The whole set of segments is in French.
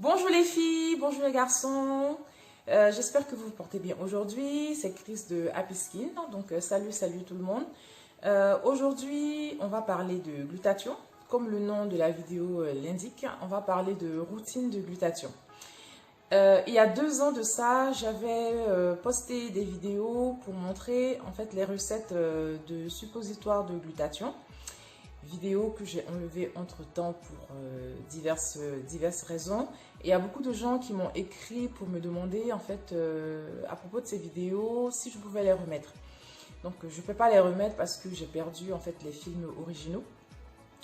Bonjour les filles, bonjour les garçons. J'espère que vous vous portez bien aujourd'hui. C'est Chris de Happy Skin. Donc salut tout le monde. Aujourd'hui, on va parler de glutathion. Comme le nom de la vidéo l'indique, on va parler de routine de glutathion. Il y a 2 ans de ça, j'avais posté des vidéos pour montrer en fait les recettes de suppositoires de glutathion. Vidéo que j'ai enlevée entre temps pour diverses raisons. Et il y a beaucoup de gens qui m'ont écrit pour me demander en fait à propos de ces vidéos si je pouvais les remettre. Donc je ne peux pas les remettre parce que j'ai perdu en fait les films originaux.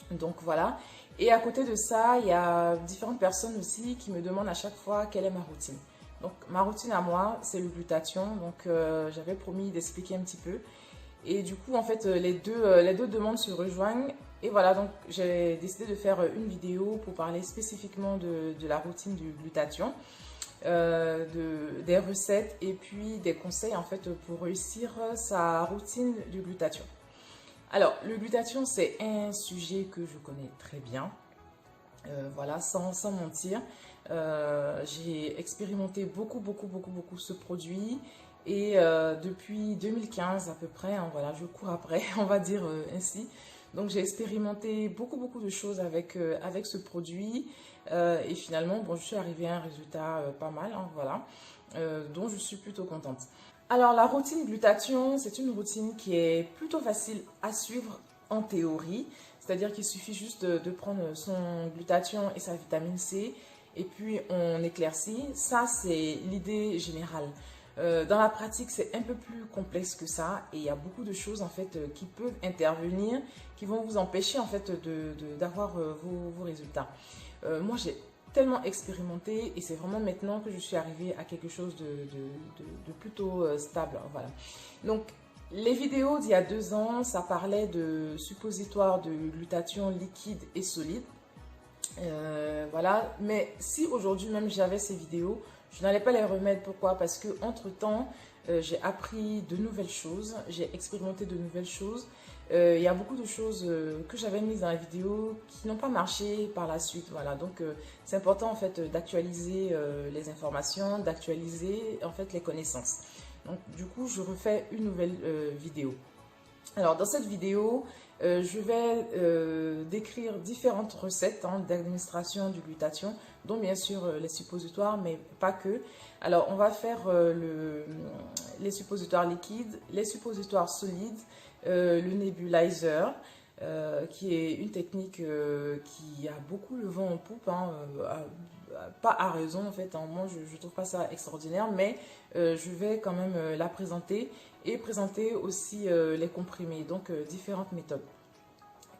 Donc voilà. Et à côté de ça, il y a différentes personnes aussi qui me demandent à chaque fois quelle est ma routine. Donc ma routine à moi, c'est le glutathion. Donc j'avais promis d'expliquer un petit peu. Et du coup, en fait, les deux demandes se rejoignent. Et voilà, donc j'ai décidé de faire une vidéo pour parler spécifiquement de la routine du glutathion, des recettes et puis des conseils en fait pour réussir sa routine du glutathion. Alors, le glutathion, c'est un sujet que je connais très bien. Voilà, sans mentir. J'ai expérimenté beaucoup ce produit. Et depuis 2015 à peu près, hein, voilà, je cours après, on va dire ainsi. Donc j'ai expérimenté beaucoup de choses avec ce produit. Et finalement, bon, je suis arrivée à un résultat pas mal, hein, voilà, dont je suis plutôt contente. Alors la routine glutathion, c'est une routine qui est plutôt facile à suivre en théorie. C'est-à-dire qu'il suffit juste de prendre son glutathion et sa vitamine C et puis on éclaircit. Ça, c'est l'idée générale. Dans la pratique, c'est un peu plus complexe que ça et il y a beaucoup de choses en fait qui peuvent intervenir, qui vont vous empêcher en fait d'avoir vos résultats. Moi, j'ai tellement expérimenté et c'est vraiment maintenant que je suis arrivée à quelque chose de plutôt stable. Voilà. Donc, les vidéos d'il y a 2 ans, ça parlait de suppositoires de glutathion liquide et solide. Voilà. Mais si aujourd'hui même j'avais ces vidéos, je n'allais pas les remettre. Pourquoi? Parce que entre temps, j'ai appris de nouvelles choses, j'ai expérimenté de nouvelles choses. Il y a beaucoup de choses que j'avais mises dans la vidéo qui n'ont pas marché par la suite. Voilà, donc c'est important en fait d'actualiser les informations, d'actualiser en fait les connaissances. Donc du coup, je refais une nouvelle vidéo. Alors dans cette vidéo, je vais décrire différentes recettes hein, d'administration du glutathion, dont bien sûr les suppositoires, mais pas que. Alors on va faire les suppositoires liquides, les suppositoires solides, le nebulizer, qui est une technique qui a beaucoup le vent en poupe, hein, pas à raison en fait, hein. Moi je trouve pas ça extraordinaire, mais je vais quand même la présenter et présenter aussi les comprimés, donc différentes méthodes.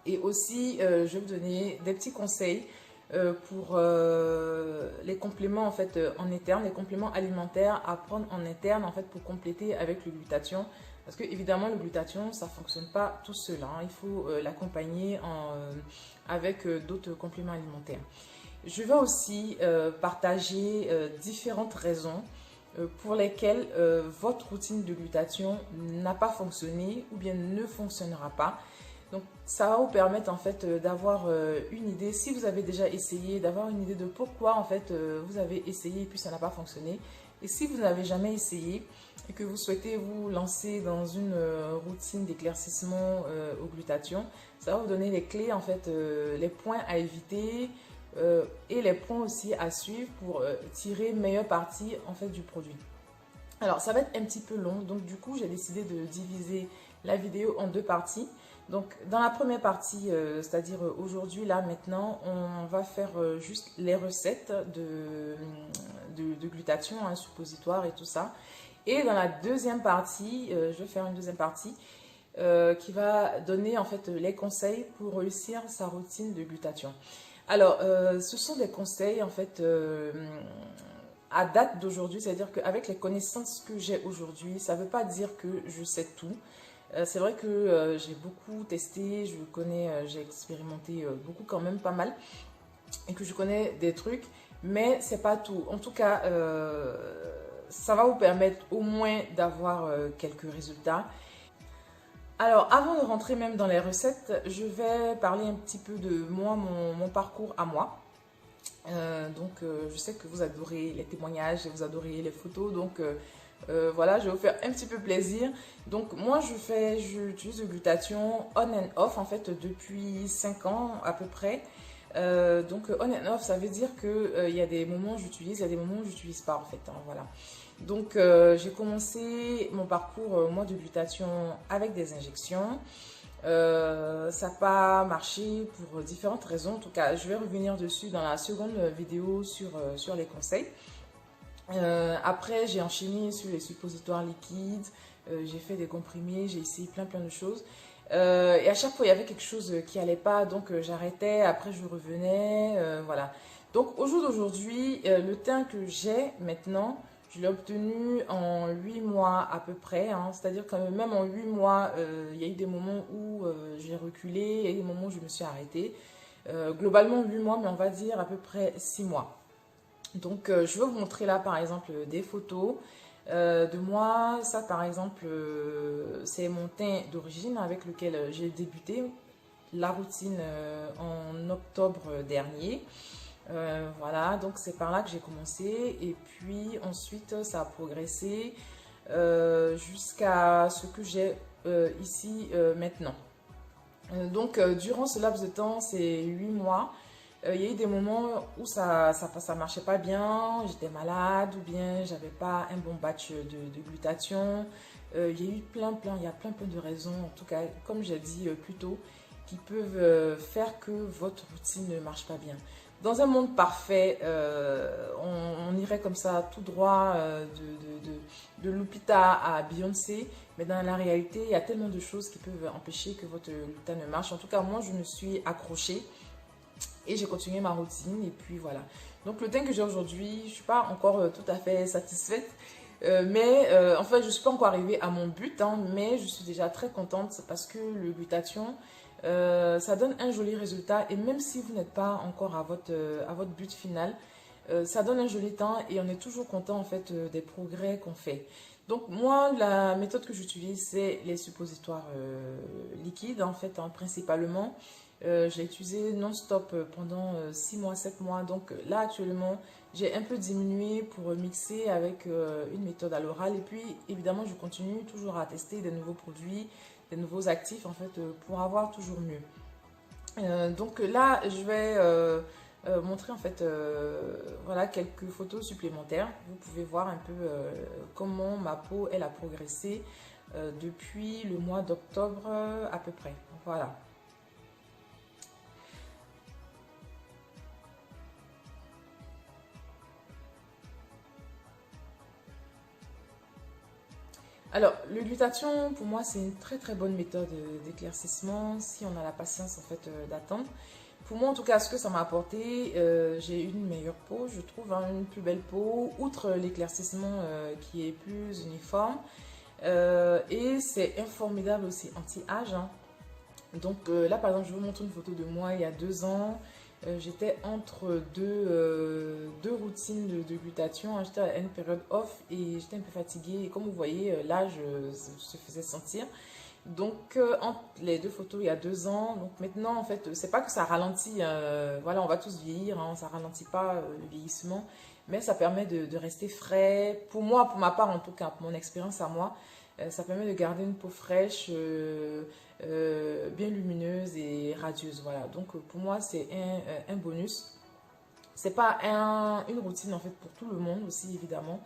Et aussi je vais vous donner des petits conseils pour les compléments en fait en interne, les compléments alimentaires à prendre en interne en fait pour compléter avec le glutathion. Parce que évidemment le glutathion ça fonctionne pas tout seul, hein. Il faut l'accompagner avec d'autres compléments alimentaires. Je vais aussi partager différentes raisons pour lesquelles votre routine de glutathion n'a pas fonctionné ou bien ne fonctionnera pas. Donc ça va vous permettre en fait d'avoir une idée, si vous avez déjà essayé, d'avoir une idée de pourquoi en fait vous avez essayé et puis ça n'a pas fonctionné. Et si vous n'avez jamais essayé et que vous souhaitez vous lancer dans une routine d'éclaircissement au glutathion, ça va vous donner les clés en fait, les points à éviter et les points aussi à suivre pour tirer meilleure partie en fait du produit. Alors ça va être un petit peu long, donc du coup j'ai décidé de diviser la vidéo en 2 parties. Donc dans la première partie, c'est-à-dire aujourd'hui, là maintenant, on va faire juste les recettes de glutathion, hein, suppositoire et tout ça. Et dans la deuxième partie, je vais faire une deuxième partie qui va donner en fait les conseils pour réussir sa routine de glutathion. Alors, ce sont des conseils en fait à date d'aujourd'hui, c'est-à-dire qu'avec les connaissances que j'ai aujourd'hui, ça ne veut pas dire que je sais tout. C'est vrai que j'ai beaucoup testé, je connais, j'ai expérimenté beaucoup quand même, pas mal, et que je connais des trucs, mais c'est pas tout. En tout cas, ça va vous permettre au moins d'avoir quelques résultats. Alors, avant de rentrer même dans les recettes, je vais parler un petit peu de moi, mon parcours à moi. Je sais que vous adorez les témoignages et vous adorez les photos. Voilà, je vais vous faire un petit peu plaisir. Donc, moi, j'utilise le glutathion on and off, en fait, depuis 5 ans à peu près. On and off, ça veut dire que il y a des moments où j'utilise, il y a des moments où j'utilise pas, en fait. Hein, voilà. J'ai commencé mon parcours, moi, de glutathion avec des injections. Ça n'a pas marché pour différentes raisons. En tout cas, je vais revenir dessus dans la seconde vidéo sur les conseils. Après, j'ai enchaîné sur les suppositoires liquides, j'ai fait des comprimés, j'ai essayé plein de choses. Et à chaque fois, il y avait quelque chose qui allait pas, donc j'arrêtais, après je revenais, voilà. Donc au jour d'aujourd'hui, le teint que j'ai maintenant, je l'ai obtenu en 8 mois à peu près, hein. C'est-à-dire que même en 8 mois, il y a eu des moments où j'ai reculé, il y a eu des moments où je me suis arrêtée. Globalement 8 mois, mais on va dire à peu près 6 mois. Je vais vous montrer là, par exemple, des photos de moi. Ça, par exemple, c'est mon teint d'origine avec lequel j'ai débuté la routine en octobre dernier. Voilà, donc c'est par là que j'ai commencé. Et puis ensuite, ça a progressé jusqu'à ce que j'ai ici maintenant. Durant ce laps de temps, c'est 8 mois. Il y a eu des moments où ça marchait pas bien, j'étais malade ou bien j'avais pas un bon batch de glutathion. Il y a eu il y a plein de raisons, en tout cas, comme j'ai dit plus tôt, qui peuvent faire que votre routine ne marche pas bien. Dans un monde parfait, on irait comme ça tout droit de Lupita à Beyoncé, mais dans la réalité, il y a tellement de choses qui peuvent empêcher que votre gluten ne marche. En tout cas, moi, je me suis accrochée. Et j'ai continué ma routine et puis voilà. Donc le teint que j'ai aujourd'hui, je ne suis pas encore tout à fait satisfaite. En fait, je ne suis pas encore arrivée à mon but, hein, mais je suis déjà très contente parce que le glutathion, ça donne un joli résultat. Et même si vous n'êtes pas encore à votre but final, ça donne un joli teint et on est toujours content en fait des progrès qu'on fait. Donc moi, la méthode que j'utilise, c'est les suppositoires liquides en fait, hein, principalement. J'ai utilisé non-stop pendant 6 mois, 7 mois. Donc là, actuellement, j'ai un peu diminué pour mixer avec une méthode à l'oral. Et puis, évidemment, je continue toujours à tester des nouveaux produits, des nouveaux actifs, en fait, pour avoir toujours mieux. Là, je vais montrer, en fait, voilà, quelques photos supplémentaires. Vous pouvez voir un peu comment ma peau, elle a progressé depuis le mois d'octobre à peu près. Voilà. Alors, le glutathion, pour moi, c'est une très bonne méthode d'éclaircissement si on a la patience en fait d'attendre. Pour moi, en tout cas, ce que ça m'a apporté, j'ai une meilleure peau, je trouve, hein, une plus belle peau, outre l'éclaircissement qui est plus uniforme. Et c'est un formidable aussi anti-âge, hein. Là, par exemple, je vous montre une photo de moi il y a 2 ans. J'étais entre deux routines de glutathion, hein. J'étais à une période off et j'étais un peu fatiguée. Et comme vous voyez, l'âge se faisait sentir. Entre les deux photos, il y a 2 ans. Donc, maintenant, en fait, c'est pas que ça ralentit. Voilà, on va tous vieillir, hein, ça ralentit pas le vieillissement. Mais ça permet de rester frais. Pour moi, pour ma part, en tout cas, pour mon expérience à moi, ça permet de garder une peau fraîche, bien lumineuse et radieuse. Voilà. Donc pour moi, c'est un bonus. C'est pas une routine en fait pour tout le monde aussi, évidemment.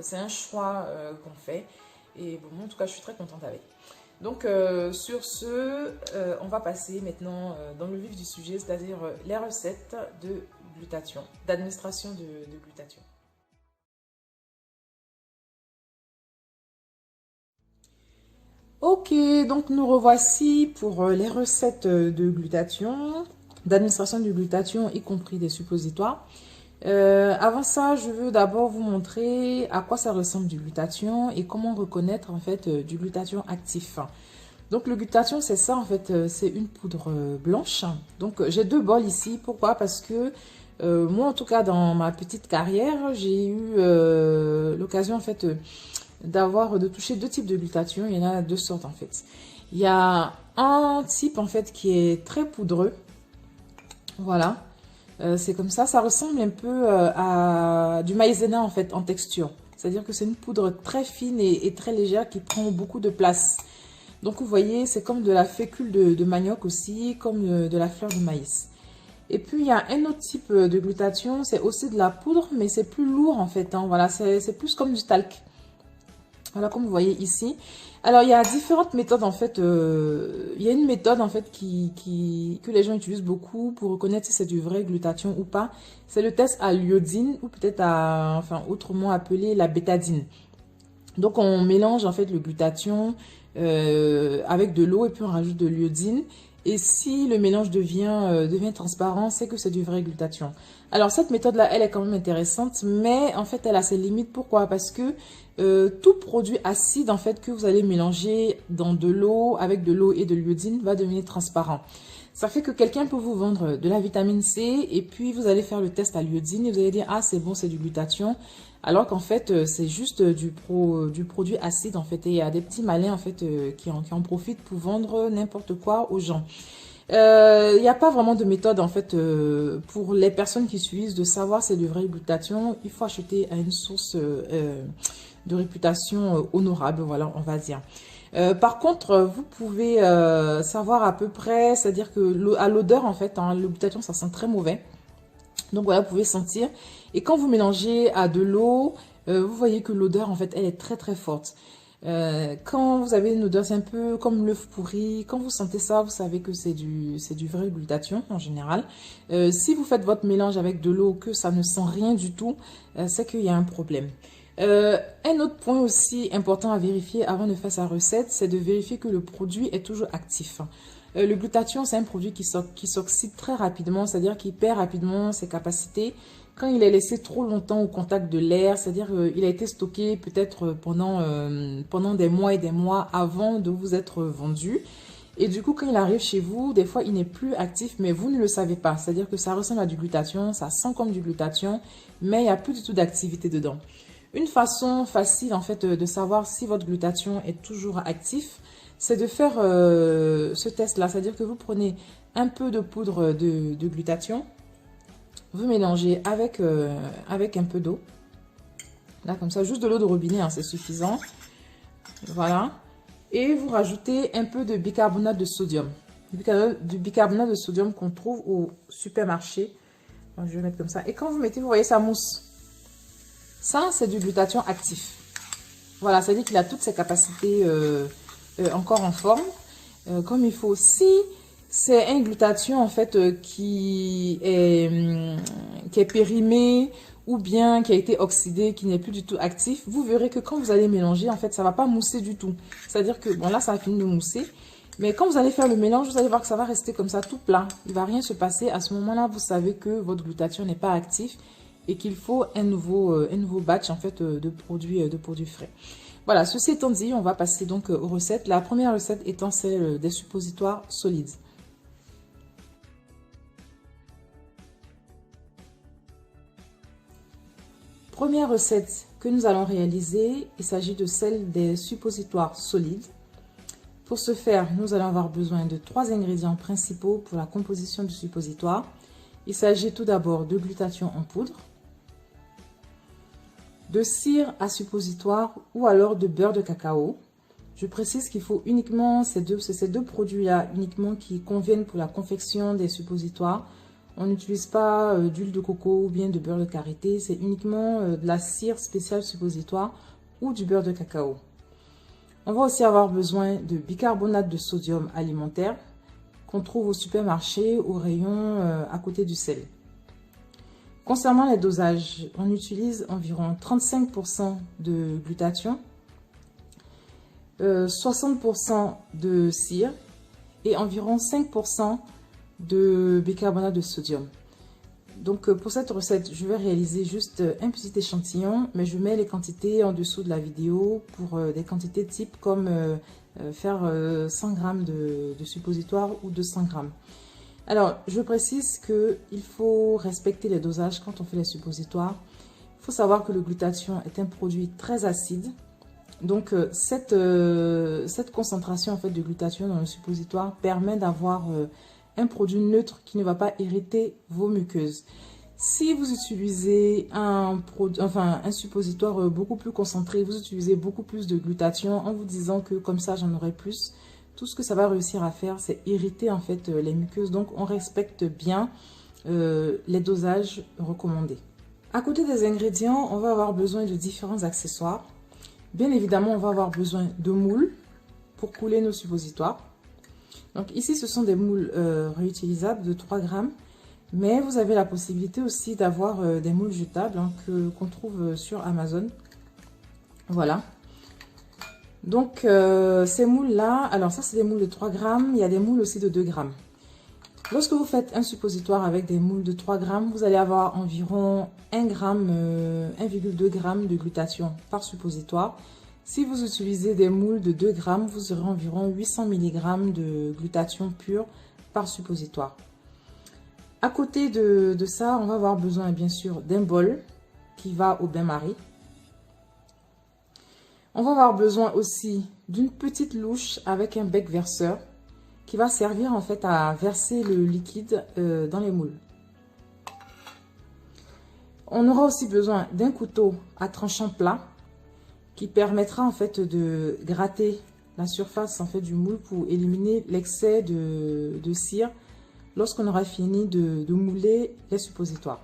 C'est un choix qu'on fait. Et bon, moi, en tout cas, je suis très contente avec. Sur ce, on va passer maintenant dans le vif du sujet, c'est-à-dire les recettes de glutathion, d'administration de glutathion. Ok, donc nous revoici pour les recettes de glutathion, d'administration du glutathion, y compris des suppositoires. Avant ça, je veux d'abord vous montrer à quoi ça ressemble du glutathion et comment reconnaître en fait du glutathion actif. Donc le glutathion, c'est ça en fait, c'est une poudre blanche. Donc j'ai 2 bols ici. Pourquoi? Parce que moi en tout cas dans ma petite carrière, j'ai eu l'occasion en fait de toucher 2 types de glutathion. Il y en a 2 sortes en fait. Il y a un type en fait qui est très poudreux. Voilà. C'est comme ça ressemble un peu à du maïzena en fait, en texture. C'est-à-dire que c'est une poudre très fine et très légère qui prend beaucoup de place. Donc vous voyez, c'est comme de la fécule de manioc aussi, comme de la fleur de maïs. Et puis il y a un autre type de glutathion, c'est aussi de la poudre, mais c'est plus lourd en fait. Hein. Voilà, c'est plus comme du talc. Voilà, comme vous voyez ici. Alors, il y a différentes méthodes, en fait. Il y a une méthode, en fait, que les gens utilisent beaucoup pour reconnaître si c'est du vrai glutathion ou pas. C'est le test à l'iodine ou peut-être enfin, autrement appelé la bétadine. Donc, on mélange, en fait, le glutathion avec de l'eau et puis on rajoute de l'iodine. Et si le mélange devient transparent, c'est que c'est du vrai glutathion. Alors, cette méthode-là, elle est quand même intéressante, mais en fait, elle a ses limites. Pourquoi? Parce que tout produit acide, en fait, que vous allez mélanger dans de l'eau, avec de l'eau et de l'iodine, va devenir transparent. Ça fait que quelqu'un peut vous vendre de la vitamine C et puis vous allez faire le test à l'iodine et vous allez dire, ah, c'est bon, c'est du glutathion. Alors qu'en fait, c'est juste du produit acide, en fait. Et il y a des petits malins, en fait, qui en profitent pour vendre n'importe quoi aux gens. Il n'y a pas vraiment de méthode, en fait, pour les personnes qui suivent de savoir si c'est du vrai glutathion. Il faut acheter à une source de réputation honorable, voilà, on va dire. Par contre, vous pouvez savoir à peu près, c'est-à-dire que à l'odeur, en fait, hein, le glutathion, ça sent très mauvais. Donc voilà, vous pouvez sentir. Et quand vous mélangez à de l'eau, vous voyez que l'odeur, en fait, elle est très très forte. Quand vous avez une odeur, c'est un peu comme l'œuf pourri. Quand vous sentez ça, vous savez que c'est du vrai glutathion en général. Si vous faites votre mélange avec de l'eau, que ça ne sent rien du tout, c'est qu'il y a un problème. Un autre point aussi important à vérifier avant de faire sa recette, c'est de vérifier que le produit est toujours actif. Le glutathion, c'est un produit qui s'oxyde très rapidement, c'est-à-dire qu'il perd rapidement ses capacités quand il est laissé trop longtemps au contact de l'air, c'est-à-dire qu'il a été stocké peut-être pendant des mois et des mois avant de vous être vendu. Et du coup, quand il arrive chez vous, des fois, il n'est plus actif, mais vous ne le savez pas. C'est-à-dire que ça ressemble à du glutathion, ça sent comme du glutathion, mais il n'y a plus du tout d'activité dedans. Une façon facile, en fait, de savoir si votre glutathion est toujours actif, c'est de faire ce test-là. C'est-à-dire que vous prenez un peu de poudre de glutathion, vous mélangez avec un peu d'eau. Là, comme ça, juste de l'eau de robinet, hein, c'est suffisant. Voilà. Et vous rajoutez un peu de bicarbonate de sodium. Du bicarbonate de sodium qu'on trouve au supermarché. Donc, je vais mettre comme ça. Et quand vous mettez, vous voyez, ça mousse. Ça, c'est du glutathion actif. Voilà, ça veut dire qu'il a toutes ses capacités encore en forme, comme il faut. Si c'est un glutathion, en fait, qui est périmé ou bien qui a été oxydé, qui n'est plus du tout actif, vous verrez que quand vous allez mélanger, en fait, ça ne va pas mousser du tout. C'est-à-dire que, bon, là, ça a fini de mousser. Mais quand vous allez faire le mélange, vous allez voir que ça va rester comme ça, tout plat. Il ne va rien se passer. À ce moment-là, vous savez que votre glutathion n'est pas actif et qu'il faut un nouveau batch, en fait, de produits frais. Voilà, ceci étant dit, on va passer donc aux recettes. La première recette étant celle des suppositoires solides. Première recette que nous allons réaliser, il s'agit de celle des suppositoires solides. Pour ce faire, nous allons avoir besoin de 3 ingrédients principaux pour la composition du suppositoire. Il s'agit tout d'abord de glutathion en poudre, de cire à suppositoire ou alors de beurre de cacao. Je précise qu'il faut uniquement ces deux produits-là uniquement qui conviennent pour la confection des suppositoires. On n'utilise pas d'huile de coco ou bien de beurre de karité, c'est uniquement de la cire spéciale suppositoire ou du beurre de cacao. On va aussi avoir besoin de bicarbonate de sodium alimentaire qu'on trouve au supermarché au rayon à côté du sel. Concernant les dosages, on utilise environ 35% de glutathion, 60% de cire et environ 5% de bicarbonate de sodium. Donc pour cette recette, je vais réaliser juste un petit échantillon, mais je mets les quantités en dessous de la vidéo pour des quantités type comme faire 100 g de suppositoire ou 200 g. Alors, je précise qu'il faut respecter les dosages quand on fait les suppositoires. Il faut savoir que le glutathion est un produit très acide. Donc, cette concentration en fait, de glutathion dans le suppositoire permet d'avoir un produit neutre qui ne va pas irriter vos muqueuses. Si vous utilisez un suppositoire beaucoup plus concentré, vous utilisez beaucoup plus de glutathion en vous disant que comme ça j'en aurai plus, tout ce que ça va réussir à faire, c'est irriter en fait les muqueuses. Donc on respecte bien les dosages recommandés. À côté des ingrédients, on va avoir besoin de différents accessoires. Bien évidemment, on va avoir besoin de moules pour couler nos suppositoires. Donc ici, ce sont des moules réutilisables de 3 grammes. Mais vous avez la possibilité aussi d'avoir des moules jetables hein, qu'on trouve sur Amazon. Voilà. Donc ces moules-là, alors ça c'est des moules de 3 grammes, il y a des moules aussi de 2 grammes. Lorsque vous faites un suppositoire avec des moules de 3 grammes, vous allez avoir environ 1 gramme, 1,2 g de glutathion par suppositoire. Si vous utilisez des moules de 2 grammes, vous aurez environ 800 mg de glutathion pure par suppositoire. À côté de ça, on va avoir besoin bien sûr d'un bol qui va au bain-marie. On va avoir besoin aussi d'une petite louche avec un bec verseur qui va servir en fait à verser le liquide dans les moules. On aura aussi besoin d'un couteau à tranchant plat qui permettra en fait de gratter la surface en fait du moule pour éliminer l'excès de cire lorsqu'on aura fini de mouler les suppositoires.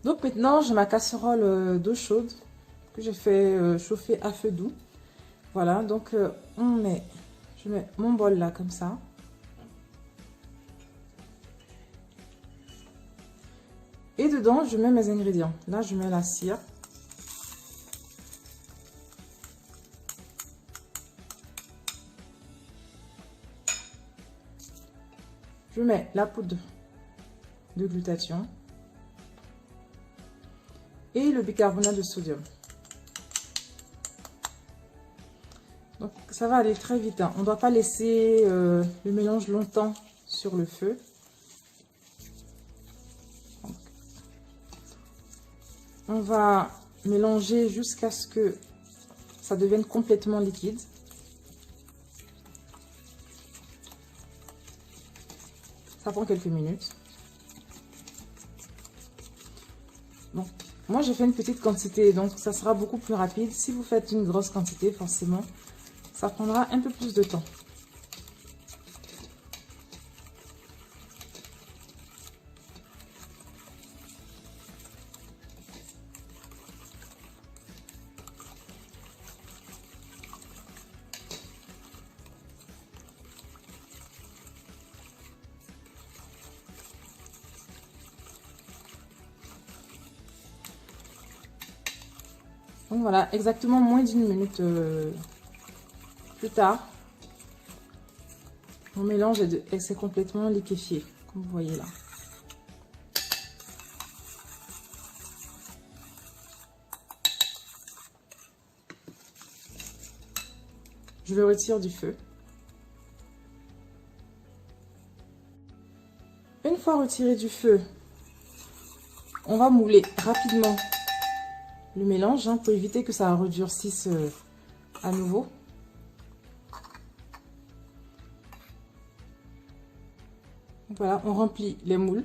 Donc maintenant, j'ai ma casserole d'eau chaude que j'ai fait chauffer à feu doux. Voilà, donc je mets mon bol là comme ça. Et dedans, je mets mes ingrédients. Là, je mets la cire. Je mets la poudre de glutathion et le bicarbonate de sodium. Donc ça va aller très vite, hein. On ne doit pas laisser le mélange longtemps sur le feu. Donc, on va mélanger jusqu'à ce que ça devienne complètement liquide. Ça prend quelques minutes. Bon, moi j'ai fait une petite quantité, donc ça sera beaucoup plus rapide. Si vous faites une grosse quantité, forcément, ça prendra un peu plus de temps. Donc voilà, exactement moins d'1 minute plus tard, mon mélange s'est complètement liquéfié, comme vous voyez là. Je le retire du feu. Une fois retiré du feu, on va mouler rapidement le mélange hein, pour éviter que ça redurcisse à nouveau. Donc voilà, on remplit les moules.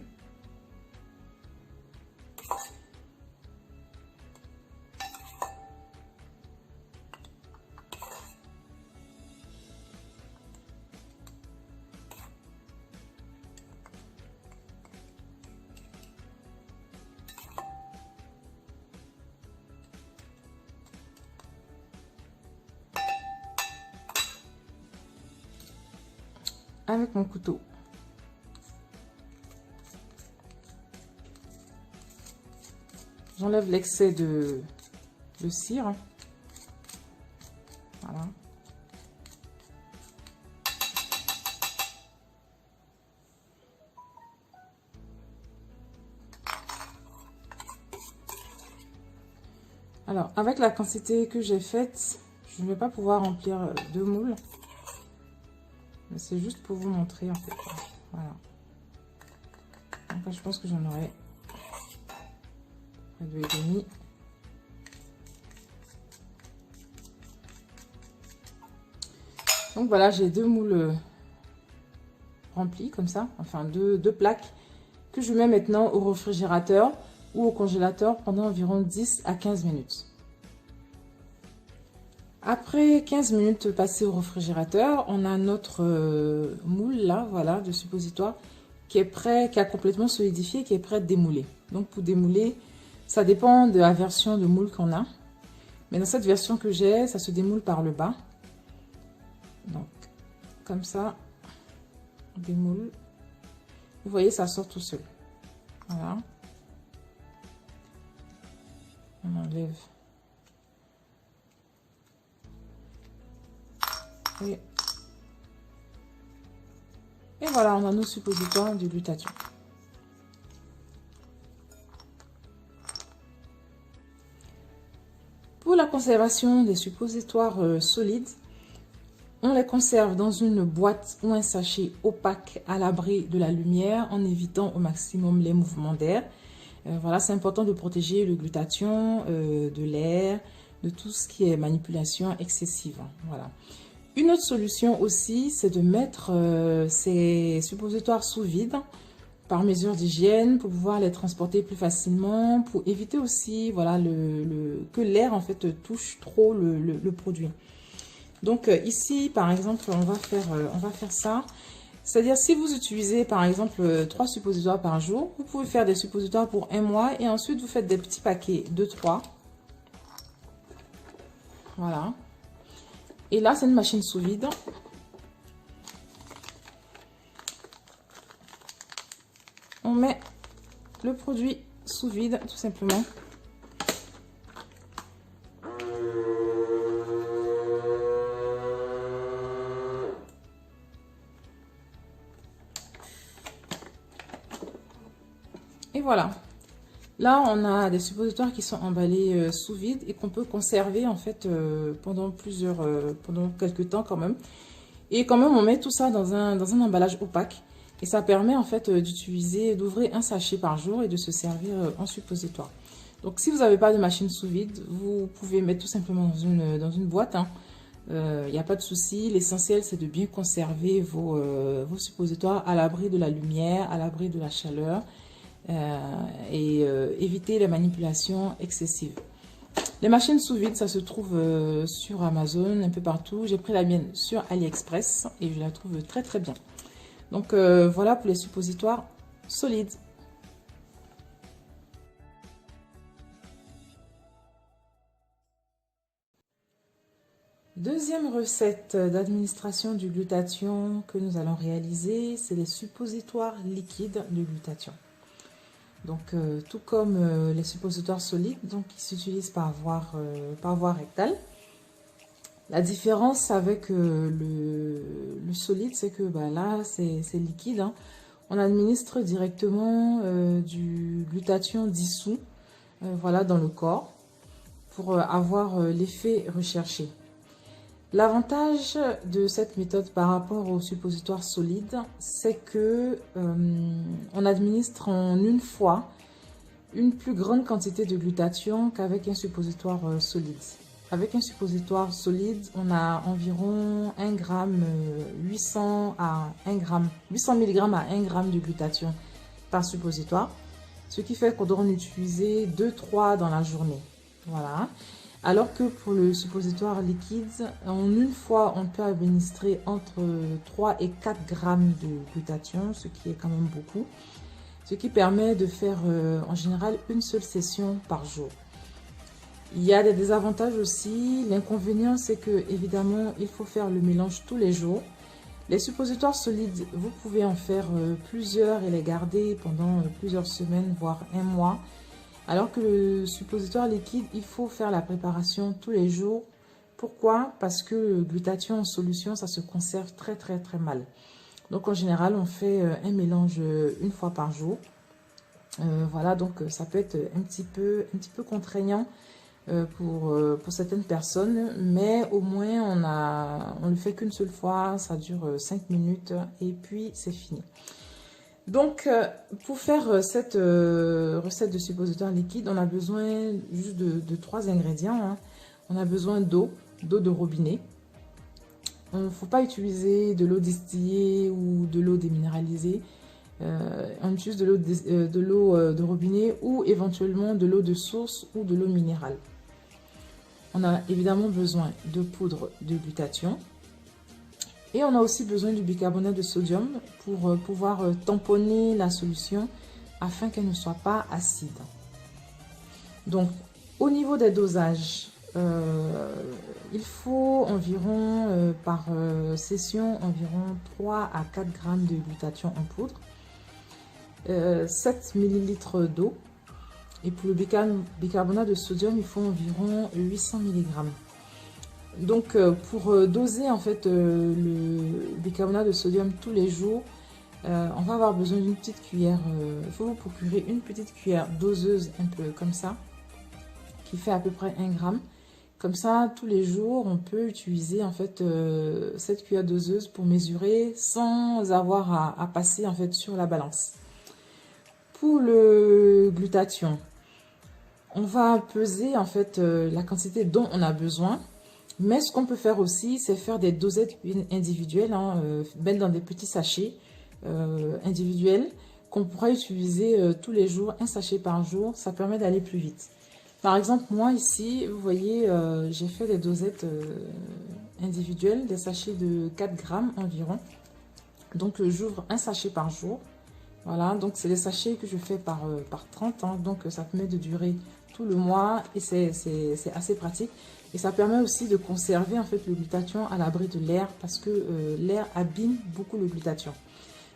Avec mon couteau. J'enlève l'excès de cire. Voilà. Alors, avec la quantité que j'ai faite, je ne vais pas pouvoir remplir 2 moules. Mais c'est juste pour vous montrer en fait. Voilà. Donc, je pense que j'en aurai 2,5. Donc voilà, j'ai 2 moules remplis comme ça, enfin deux plaques que je mets maintenant au réfrigérateur ou au congélateur pendant environ 10 à 15 minutes. Après 15 minutes passées au réfrigérateur, on a notre moule là, voilà, de suppositoire qui est prêt, qui a complètement solidifié, qui est prêt à démouler. Donc pour démouler, ça dépend de la version de moule qu'on a. Mais dans cette version que j'ai, ça se démoule par le bas. Donc comme ça, on démoule. Vous voyez, ça sort tout seul. Voilà. On enlève. Et voilà, on a nos suppositoires de glutathion. Pour la conservation des suppositoires solides, on les conserve dans une boîte ou un sachet opaque à l'abri de la lumière en évitant au maximum les mouvements d'air. Voilà, c'est important de protéger le glutathion de l'air, de tout ce qui est manipulation excessive. Voilà. Une autre solution aussi, c'est de mettre ces suppositoires sous vide par mesure d'hygiène pour pouvoir les transporter plus facilement, pour éviter aussi voilà, que l'air en fait touche trop le produit. Donc ici, par exemple, on va faire ça. C'est-à-dire, si vous utilisez par exemple 3 suppositoires par jour, vous pouvez faire des suppositoires pour 1 mois et ensuite vous faites des petits paquets de 3. Voilà. Et là, c'est une machine sous vide. On met le produit sous vide, tout simplement. Et voilà. Là, on a des suppositoires qui sont emballés sous vide et qu'on peut conserver en fait pendant quelques temps quand même. Et quand même, on met tout ça dans un emballage opaque. Et ça permet en fait d'ouvrir un sachet par jour et de se servir en suppositoire. Donc, si vous n'avez pas de machine sous vide, vous pouvez mettre tout simplement dans une boîte. Il n'y a pas de souci. L'essentiel, c'est de bien conserver vos suppositoires à l'abri de la lumière, à l'abri de la chaleur. Et éviter les manipulations excessives. Les machines sous vide, ça se trouve sur Amazon, un peu partout. J'ai pris la mienne sur AliExpress et je la trouve très très bien. Donc voilà pour les suppositoires solides. Deuxième recette d'administration du glutathion que nous allons réaliser, c'est les suppositoires liquides de glutathion. Donc, tout comme les suppositoires solides, donc qui s'utilisent par voie rectale. La différence avec le solide, c'est que là, c'est liquide. Hein. On administre directement du glutathion dissous voilà, dans le corps pour avoir l'effet recherché. L'avantage de cette méthode par rapport aux suppositoires solides, c'est que on administre en une fois une plus grande quantité de glutathion qu'avec un suppositoire solide. Avec un suppositoire solide, on a environ 1 gramme, 800 mg à 1 gramme de glutathion par suppositoire, ce qui fait qu'on doit en utiliser 2-3 dans la journée. Voilà. Alors que pour le suppositoire liquide, en une fois, on peut administrer entre 3 et 4 grammes de glutathion, ce qui est quand même beaucoup. Ce qui permet de faire en général une seule session par jour. Il y a des désavantages aussi. L'inconvénient, c'est que évidemment, il faut faire le mélange tous les jours. Les suppositoires solides, vous pouvez en faire plusieurs et les garder pendant plusieurs semaines, voire 1 mois. Alors que le suppositoire liquide, il faut faire la préparation tous les jours. Pourquoi? Parce que le glutathion en solution, ça se conserve très très très mal. Donc en général, on fait un mélange une fois par jour. Voilà, donc ça peut être un petit peu contraignant pour certaines personnes. Mais au moins, on le fait qu'une seule fois, ça dure 5 minutes et puis c'est fini. Donc, pour faire cette recette de suppositoire liquide, on a besoin juste de 3 ingrédients. Hein. On a besoin d'eau de robinet. il ne faut pas utiliser de l'eau distillée ou de l'eau déminéralisée. On utilise de l'eau de robinet ou éventuellement de l'eau de source ou de l'eau minérale. On a évidemment besoin de poudre de glutathion. Et on a aussi besoin du bicarbonate de sodium pour pouvoir tamponner la solution afin qu'elle ne soit pas acide. Donc, au niveau des dosages, il faut environ, par session, environ 3 à 4 grammes de glutathion en poudre, 7 ml d'eau. Et pour le bicarbonate de sodium, il faut environ 800 mg. Donc, pour doser en fait le bicarbonate de sodium tous les jours, on va avoir besoin d'une petite cuillère. Il faut vous procurer une petite cuillère doseuse, un peu comme ça, qui fait à peu près 1 gramme. Comme ça, tous les jours, on peut utiliser en fait cette cuillère doseuse pour mesurer sans avoir à passer en fait sur la balance. Pour le glutathion, on va peser en fait la quantité dont on a besoin. Mais ce qu'on peut faire aussi, c'est faire des dosettes individuelles, mettre dans des petits sachets individuels qu'on pourra utiliser tous les jours, un sachet par jour. Ça permet d'aller plus vite. Par exemple, moi ici, vous voyez, j'ai fait des dosettes individuelles, des sachets de 4 grammes environ. Donc, j'ouvre un sachet par jour. Voilà, donc c'est des sachets que je fais par 30 ans. Donc, ça permet de durer tout le mois et c'est assez pratique. Et ça permet aussi de conserver en fait le glutathion à l'abri de l'air parce que l'air abîme beaucoup le glutathion.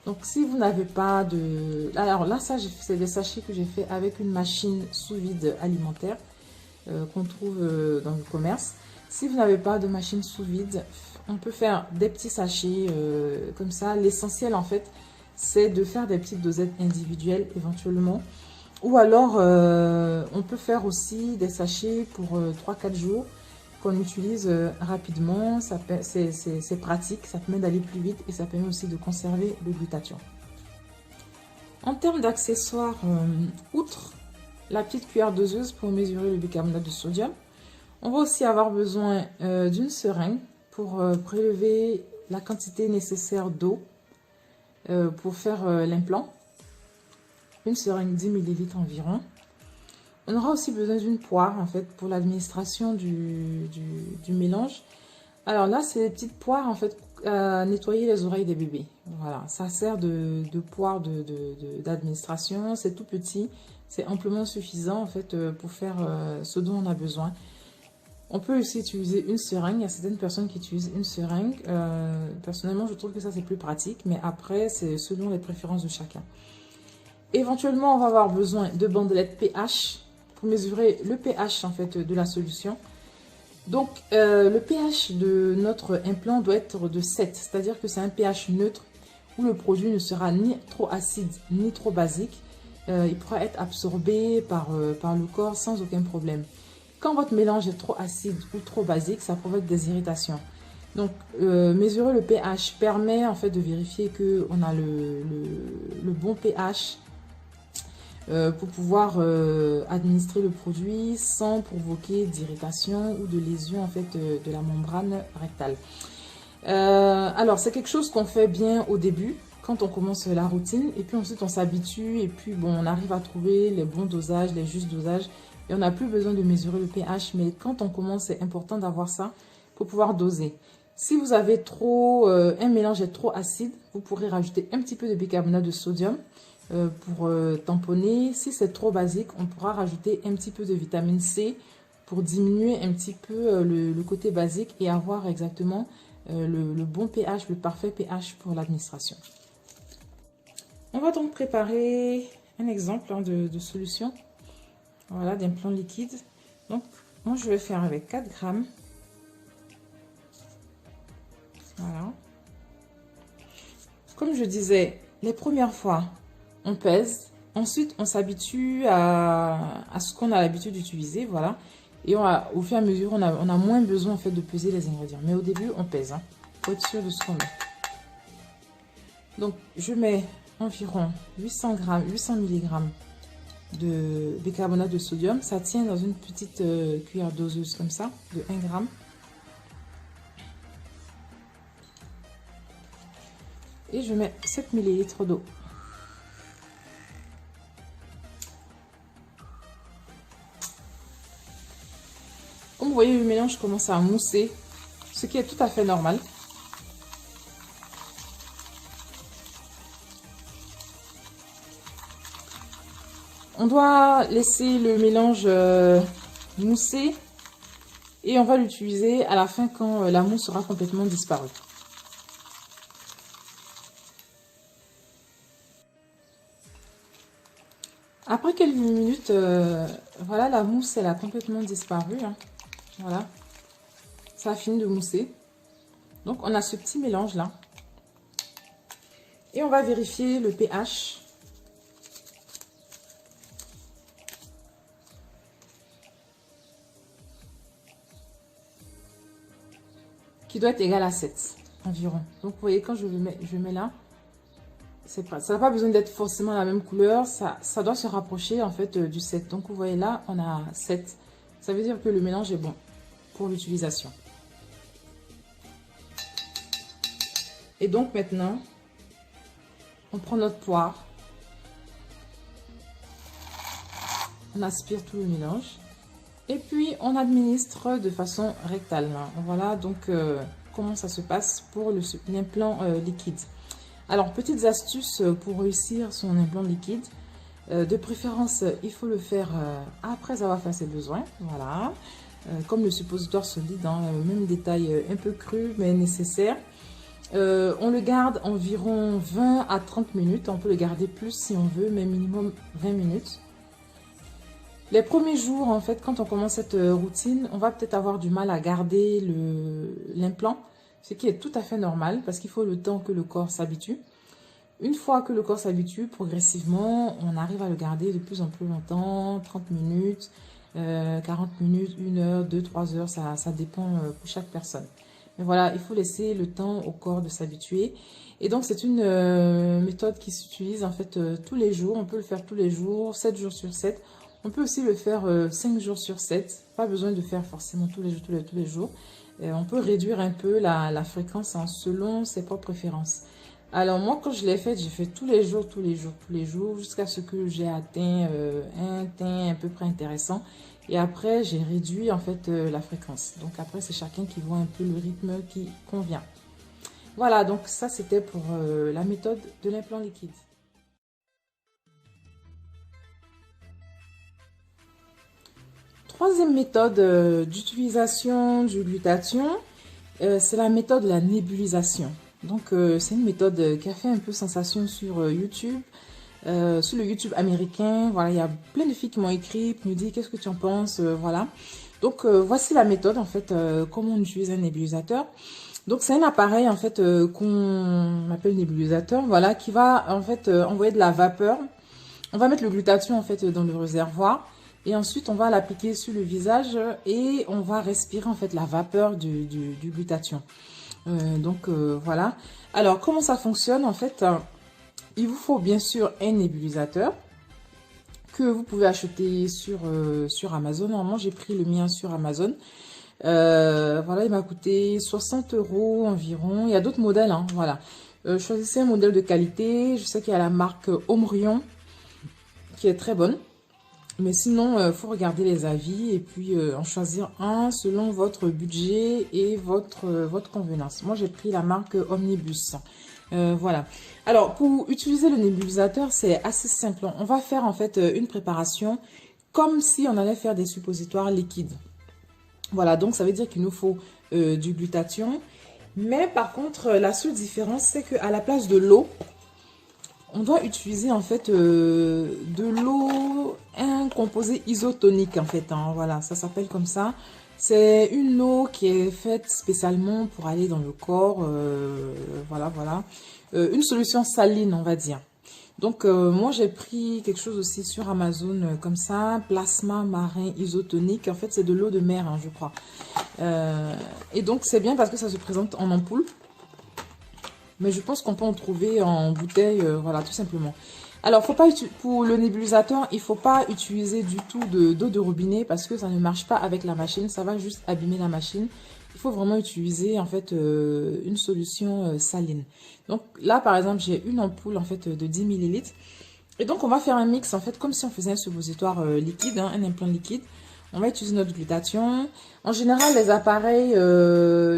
Donc si vous n'avez pas de... Alors là, ça c'est des sachets que j'ai fait avec une machine sous vide alimentaire qu'on trouve dans le commerce. Si vous n'avez pas de machine sous vide, on peut faire des petits sachets comme ça. L'essentiel en fait, c'est de faire des petites dosettes individuelles éventuellement. Ou alors, on peut faire aussi des sachets pour 3-4 jours qu'on utilise rapidement. C'est pratique, ça permet d'aller plus vite et ça permet aussi de conserver le glutathion. En termes d'accessoires, outre la petite cuillère doseuse pour mesurer le bicarbonate de sodium, on va aussi avoir besoin d'une seringue pour prélever la quantité nécessaire d'eau pour faire l'implant. Une seringue 10 ml environ. On aura aussi besoin d'une poire en fait pour l'administration du mélange. Alors là, c'est des petites poires en fait à nettoyer les oreilles des bébés. Voilà, ça sert de poire d'administration. C'est tout petit, c'est amplement suffisant en fait pour faire ce dont on a besoin. On peut aussi utiliser une seringue. Il y a certaines personnes qui utilisent une seringue. Personnellement, je trouve que ça c'est plus pratique, mais après c'est selon les préférences de chacun. Éventuellement, on va avoir besoin de bandelettes pH pour mesurer le pH en fait de la solution. Donc, le pH de notre implant doit être de 7, c'est-à-dire que c'est un pH neutre où le produit ne sera ni trop acide ni trop basique. Il pourra être absorbé par le corps sans aucun problème. Quand votre mélange est trop acide ou trop basique, ça provoque des irritations. Donc, mesurer le pH permet en fait de vérifier qu'on a le bon pH pour pouvoir administrer le produit sans provoquer d'irritation ou de lésion en fait de la membrane rectale. Alors c'est quelque chose qu'on fait bien au début quand on commence la routine et puis ensuite on s'habitue et puis bon on arrive à trouver les bons dosages, les justes dosages et on n'a plus besoin de mesurer le pH, mais quand on commence c'est important d'avoir ça pour pouvoir doser. Si vous avez un mélange est trop acide, vous pourrez rajouter un petit peu de bicarbonate de sodium pour tamponner. Si c'est trop basique, on pourra rajouter un petit peu de vitamine C pour diminuer un petit peu le côté basique et avoir exactement le bon pH, le parfait pH pour l'administration. On va donc préparer un exemple de solution, voilà, d'implant liquide. Donc, moi je vais faire avec 4 grammes. Voilà. Comme je disais, les premières fois, on pèse. Ensuite, on s'habitue à ce qu'on a l'habitude d'utiliser. Voilà. Et au fur et à mesure, on a moins besoin en fait, de peser les ingrédients. Mais au début, on pèse. Pour être sûr de ce qu'on met. Donc, je mets environ 800 mg de bicarbonate de sodium. Ça tient dans une petite cuillère doseuse comme ça, de 1 gramme. Et je mets 7 ml d'eau. Comme vous voyez, le mélange commence à mousser, ce qui est tout à fait normal. On doit laisser le mélange mousser et on va l'utiliser à la fin quand la mousse sera complètement disparue. Après quelques minutes, voilà, la mousse elle a complètement disparu. Hein. Voilà, ça a fini de mousser. Donc on a ce petit mélange là. Et on va vérifier le pH. Qui doit être égal à 7 environ. Donc vous voyez, quand je mets là, ça n'a pas besoin d'être forcément la même couleur, ça doit se rapprocher en fait du 7. Donc vous voyez là, on a 7. Ça veut dire que le mélange est bon pour l'utilisation. Et donc maintenant, on prend notre poire, on aspire tout le mélange. Et puis, on administre de façon rectale. Voilà donc comment ça se passe pour l'implant liquide. Alors, petites astuces pour réussir son implant liquide. De préférence, il faut le faire après avoir fait ses besoins. Voilà. Comme le suppositoire solide, hein, même détail un peu cru, mais nécessaire. On le garde environ 20 à 30 minutes. On peut le garder plus si on veut, mais minimum 20 minutes. Les premiers jours, en fait, quand on commence cette routine, on va peut-être avoir du mal à garder l'implant, ce qui est tout à fait normal parce qu'il faut le temps que le corps s'habitue. Une fois que le corps s'habitue, progressivement, on arrive à le garder de plus en plus longtemps, 30 minutes, 40 minutes, 1 heure, 2, 3 heures, ça dépend pour chaque personne. Mais voilà, il faut laisser le temps au corps de s'habituer. Et donc, c'est une méthode qui s'utilise en fait tous les jours. On peut le faire tous les jours, 7 jours sur 7. On peut aussi le faire 5 jours sur 7. Pas besoin de faire forcément tous les jours, tous les jours. On peut réduire un peu la fréquence selon ses propres préférences. Alors moi, quand je l'ai fait, j'ai fait tous les jours, jusqu'à ce que j'ai atteint un teint à peu près intéressant. Et après, j'ai réduit en fait la fréquence. Donc après, c'est chacun qui voit un peu le rythme qui convient. Voilà, donc ça c'était pour la méthode de l'implant liquide. Troisième méthode d'utilisation du glutathion, c'est la méthode de la nébulisation. Donc, c'est une méthode qui a fait un peu sensation sur YouTube, sur le YouTube américain. Voilà, il y a plein de filles qui m'ont écrit, qui me disent qu'est-ce que tu en penses, voilà. Donc, voici la méthode, en fait, comment on utilise un nébulisateur. Donc, c'est un appareil, en fait, qu'on appelle nébulisateur, voilà, qui va, en fait, envoyer de la vapeur. On va mettre le glutathion, en fait, dans le réservoir. Et ensuite, on va l'appliquer sur le visage et on va respirer en fait la vapeur du glutathion. Voilà. Alors, comment ça fonctionne en fait? Il vous faut bien sûr un nébulisateur que vous pouvez acheter sur Amazon. Normalement, j'ai pris le mien sur Amazon. Voilà, il m'a coûté 60 € environ. Il y a d'autres modèles, hein, voilà. Choisissez un modèle de qualité. Je sais qu'il y a la marque Omrion qui est très bonne. Mais sinon, il faut regarder les avis et puis en choisir un selon votre budget et votre convenance. Moi, j'ai pris la marque Omnibus. Voilà. Alors, pour utiliser le nébulisateur, c'est assez simple. On va faire en fait une préparation comme si on allait faire des suppositoires liquides. Voilà, donc ça veut dire qu'il nous faut du glutathion. Mais par contre, la seule différence, c'est qu'à la place de l'eau, on doit utiliser en fait de l'eau, un composé isotonique en fait, hein, voilà, ça s'appelle comme ça. C'est une eau qui est faite spécialement pour aller dans le corps, voilà. Une solution saline, on va dire. Donc, moi, j'ai pris quelque chose aussi sur Amazon comme ça, plasma marin isotonique. En fait, c'est de l'eau de mer, hein, je crois. Et donc, c'est bien parce que ça se présente en ampoule. Mais je pense qu'on peut en trouver en bouteille, voilà, tout simplement. Alors, pour le nébulisateur, il ne faut pas utiliser du tout d'eau de robinet parce que ça ne marche pas avec la machine. Ça va juste abîmer la machine. il faut vraiment utiliser en fait une solution saline. Donc là, par exemple, j'ai une ampoule en fait de 10 millilitres. Et donc, on va faire un mix, en fait, comme si on faisait un suppositoire liquide, hein, un implant liquide. On va utiliser notre glutathion. En général, les appareils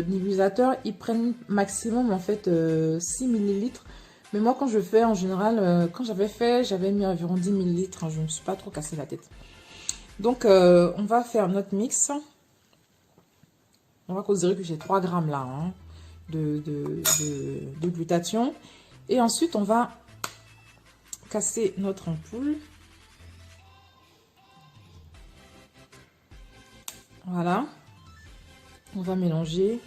nébulisateurs, ils prennent maximum, en fait, 6 millilitres. Mais moi, quand je fais, en général, quand j'avais fait, j'avais mis environ 10 millilitres. Hein, je ne me suis pas trop cassé la tête. Donc, on va faire notre mix. On va considérer que j'ai 3 grammes là, hein, de glutathion. Et ensuite, on va casser notre ampoule. Voilà. On va mélanger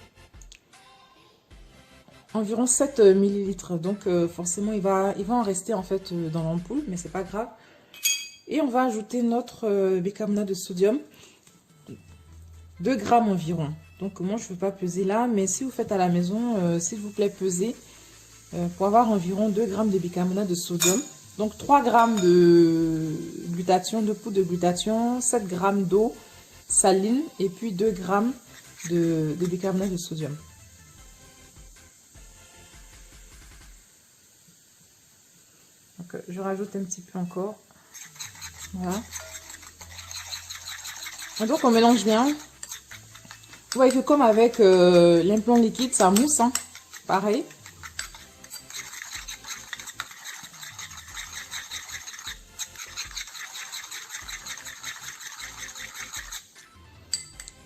environ 7 millilitres. Donc forcément, il va en rester en fait dans l'ampoule, mais c'est pas grave. Et on va ajouter notre bicarbonate de sodium. 2 grammes environ. Donc moi, je ne veux pas peser là, mais si vous faites à la maison, s'il vous plaît, pesez pour avoir environ 2 grammes de bicarbonate de sodium. Donc 3 grammes de glutathion, de poudre de glutathion, 7 grammes d'eau saline et puis 2 grammes de bicarbonate de sodium. Donc je rajoute un petit peu encore. Voilà. Et donc on mélange bien. Vous voyez que comme avec l'implant liquide, ça mousse, hein, pareil.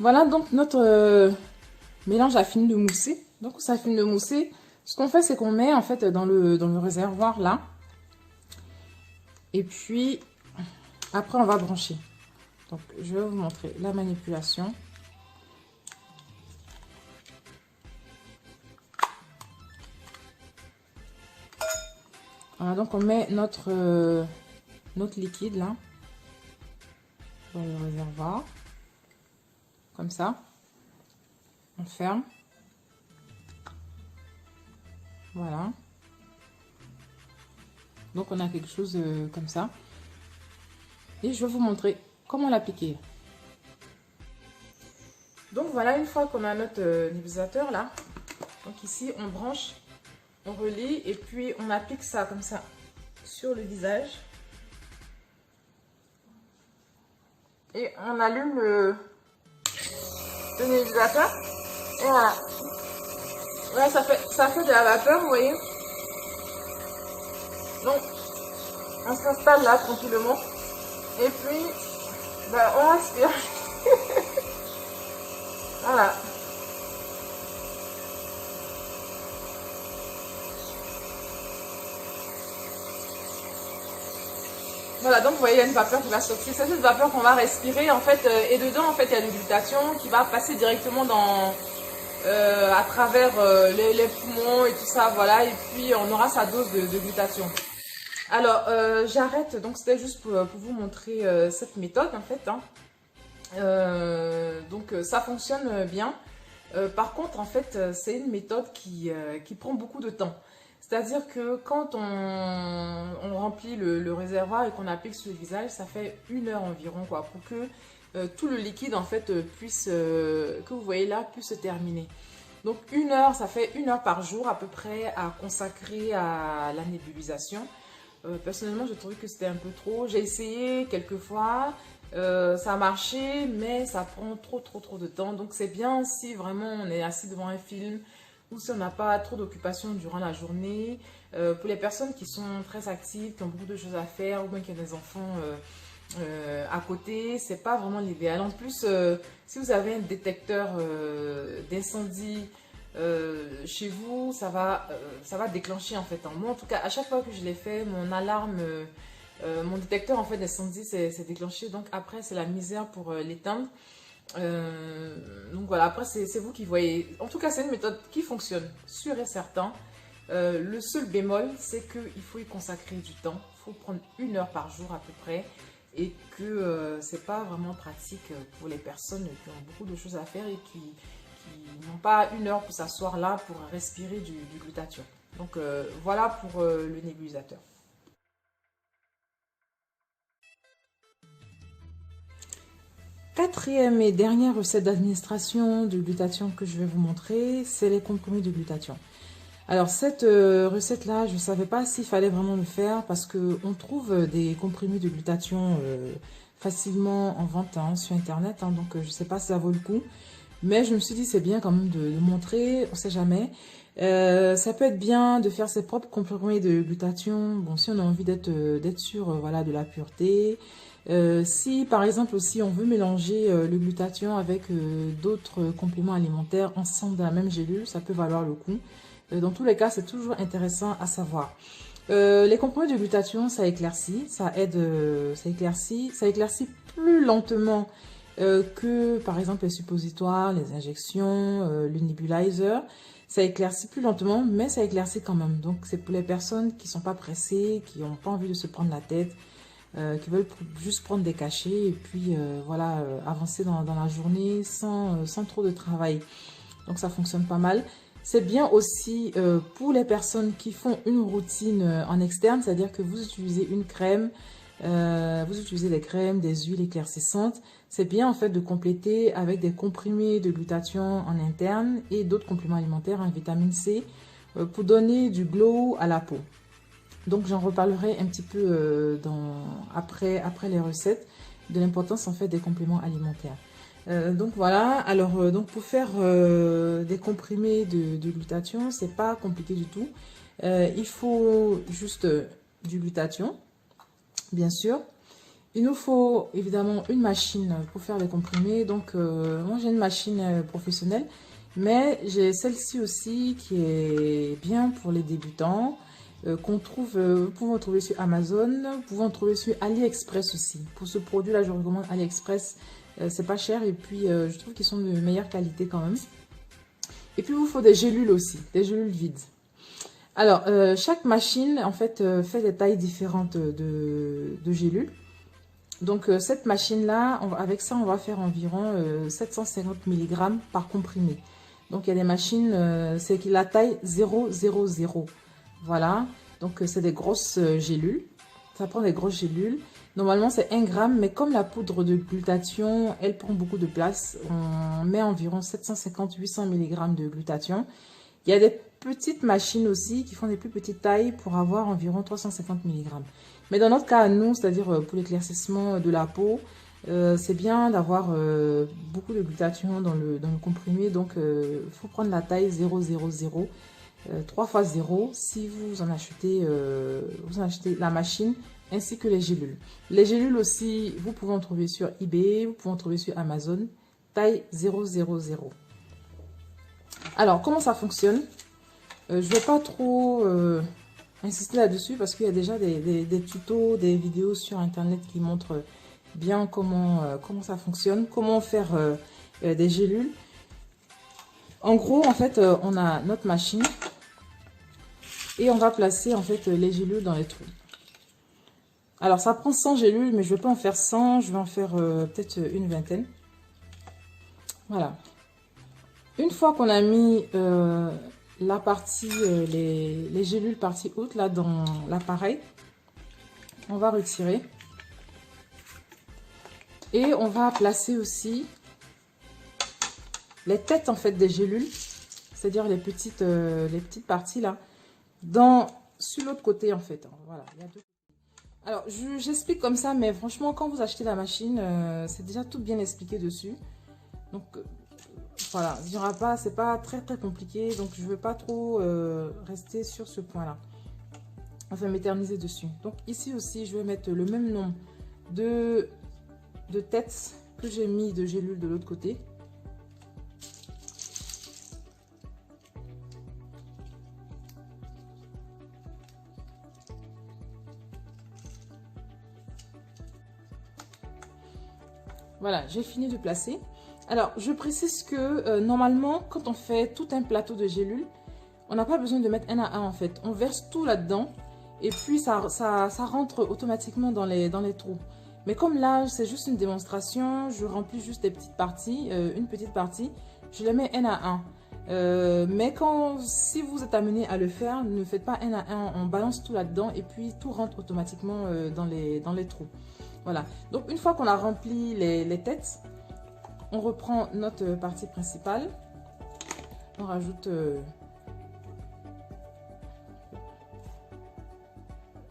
Voilà, donc notre mélange a fini de mousser. Donc ça a fini de mousser. Ce qu'on fait, c'est qu'on met en fait dans le réservoir là. Et puis, après, on va brancher. Donc, je vais vous montrer la manipulation. Voilà, donc on met notre liquide là dans le réservoir. Comme ça. On ferme. Voilà. Donc on a quelque chose comme ça. Et je vais vous montrer comment l'appliquer. Donc voilà, une fois qu'on a notre nébulisateur là. Donc ici on branche, on relie et puis on applique ça comme ça sur le visage. Et on allume le nébulisateur. Et voilà. Ouais, ça fait de la vapeur, vous voyez. Donc, on s'installe là tranquillement. Et puis, ben, on respire. Voilà. Voilà, donc vous voyez, il y a une vapeur qui va sortir. C'est cette vapeur qu'on va respirer en fait. Et dedans, en fait, il y a de glutathion qui va passer directement dans... à travers les poumons et tout ça, voilà, et puis on aura sa dose de glutathion. Alors, j'arrête, donc c'était juste pour vous montrer cette méthode, en fait, hein. Donc, ça fonctionne bien. Par contre, en fait, c'est une méthode qui prend beaucoup de temps. C'est-à-dire que quand on remplit le réservoir et qu'on applique sur le visage, ça fait 1 heure environ, quoi, pour que tout le liquide en fait puisse, que vous voyez là, puisse se terminer. Donc 1 heure, ça fait 1 heure par jour à peu près à consacrer à la nébulisation. Personnellement, j'ai trouvé que c'était un peu trop. J'ai essayé quelques fois, ça a marché, mais ça prend trop de temps. Donc c'est bien si vraiment on est assis devant un film ou si on n'a pas trop d'occupation durant la journée. Pour les personnes qui sont très actives, qui ont beaucoup de choses à faire ou bien qui ont des enfants à côté, c'est pas vraiment l'idéal. En plus, si vous avez un détecteur d'incendie chez vous, ça va déclencher en fait. Moi, en tout cas, à chaque fois que je l'ai fait, mon alarme, mon détecteur en fait d'incendie s'est déclenché. Donc après, c'est la misère pour l'éteindre. Donc voilà, après c'est vous qui voyez. En tout cas, c'est une méthode qui fonctionne, sûr et certain. Le seul bémol, c'est qu'il faut y consacrer du temps. Il faut prendre 1 heure par jour à peu près. Et que c'est pas vraiment pratique pour les personnes qui ont beaucoup de choses à faire et qui n'ont pas 1 heure pour s'asseoir là pour respirer du glutathion. Donc voilà pour le nébulisateur. quatrième et dernière recette d'administration de glutathion que je vais vous montrer, c'est les comprimés de glutathion. Alors cette recette-là, je ne savais pas s'il fallait vraiment le faire parce qu'on trouve des comprimés de glutathion facilement en vente sur internet, hein, donc je ne sais pas si ça vaut le coup. Mais je me suis dit c'est bien quand même de montrer, on ne sait jamais. Ça peut être bien de faire ses propres comprimés de glutathion, bon, si on a envie d'être sûr voilà, de la pureté. Si par exemple aussi on veut mélanger le glutathion avec d'autres compléments alimentaires ensemble dans la même gélule, ça peut valoir le coup. Dans tous les cas, c'est toujours intéressant à savoir. Les comprimés de glutathion, ça éclaircit, ça aide, ça éclaircit plus lentement que par exemple les suppositoires, les injections, le nebulizer. Ça éclaircit plus lentement, mais ça éclaircit quand même. Donc c'est pour les personnes qui ne sont pas pressées, qui n'ont pas envie de se prendre la tête, qui veulent juste prendre des cachets et puis voilà, avancer dans la journée sans trop de travail. Donc ça fonctionne pas mal. C'est bien aussi pour les personnes qui font une routine en externe, c'est-à-dire que vous utilisez une crème, vous utilisez des crèmes, des huiles éclaircissantes. C'est bien en fait de compléter avec des comprimés de glutathion en interne et d'autres compléments alimentaires en vitamine C pour donner du glow à la peau. Donc j'en reparlerai un petit peu après les recettes de l'importance en fait des compléments alimentaires. Donc voilà, alors donc pour faire des comprimés de glutathion, c'est pas compliqué du tout. Il faut juste du glutathion, bien sûr. Il nous faut évidemment une machine pour faire les comprimés. Donc moi j'ai une machine professionnelle, mais j'ai celle-ci aussi qui est bien pour les débutants. Qu'on trouve, vous pouvez en trouver sur Amazon, vous pouvez en trouver sur AliExpress aussi. Pour ce produit-là, je recommande AliExpress. C'est pas cher et puis je trouve qu'ils sont de meilleure qualité quand même. Et puis il vous faut des gélules aussi, des gélules vides. Alors chaque machine en fait fait des tailles différentes de gélules. Donc cette machine là, avec ça on va faire environ 750 mg par comprimé. Donc il y a des machines, c'est la taille 000. Voilà, donc c'est des grosses gélules. Ça prend des grosses gélules. Normalement, c'est 1 gramme, mais comme la poudre de glutathion, elle prend beaucoup de place, on met environ 750-800 mg de glutathion. Il y a des petites machines aussi qui font des plus petites tailles pour avoir environ 350 mg. Mais dans notre cas, nous, c'est-à-dire pour l'éclaircissement de la peau, c'est bien d'avoir beaucoup de glutathion dans le comprimé. Donc, il faut prendre la taille 000. 3 fois 0 si vous en achetez la machine ainsi que les gélules. Les gélules aussi, vous pouvez en trouver sur eBay, vous pouvez en trouver sur Amazon, taille 000. Alors, comment ça fonctionne? Je ne vais pas trop insister là-dessus parce qu'il y a déjà des tutos, des vidéos sur Internet qui montrent bien comment ça fonctionne, comment faire des gélules. En gros, en fait, on a notre machine et on va placer en fait les gélules dans les trous. Alors, ça prend 100 gélules, mais je ne vais pas en faire 100, je vais en faire peut-être une vingtaine. Voilà. Une fois qu'on a mis la partie, les gélules partie haute là dans l'appareil, on va retirer. Et on va placer aussi les têtes en fait des gélules, c'est-à-dire les petites parties là, sur l'autre côté en fait. Voilà, il y a deux. Alors j'explique comme ça, mais franchement quand vous achetez la machine, c'est déjà tout bien expliqué dessus. Donc voilà, il n'y aura pas, c'est pas très compliqué, donc je ne veux pas trop rester sur ce point là. Enfin m'éterniser dessus. Donc ici aussi je vais mettre le même nombre de têtes que j'ai mis de gélules de l'autre côté. Voilà, j'ai fini de placer. Alors, je précise que normalement, quand on fait tout un plateau de gélules, on n'a pas besoin de mettre un à un en fait. On verse tout là-dedans et puis ça rentre automatiquement dans les trous. Mais comme là, c'est juste une démonstration, je remplis juste des petites parties, une petite partie, je les mets un à un. Mais si vous êtes amené à le faire, ne faites pas un à un, on balance tout là-dedans et puis tout rentre automatiquement dans les trous. Voilà, donc une fois qu'on a rempli les têtes, On reprend notre partie principale. On rajoute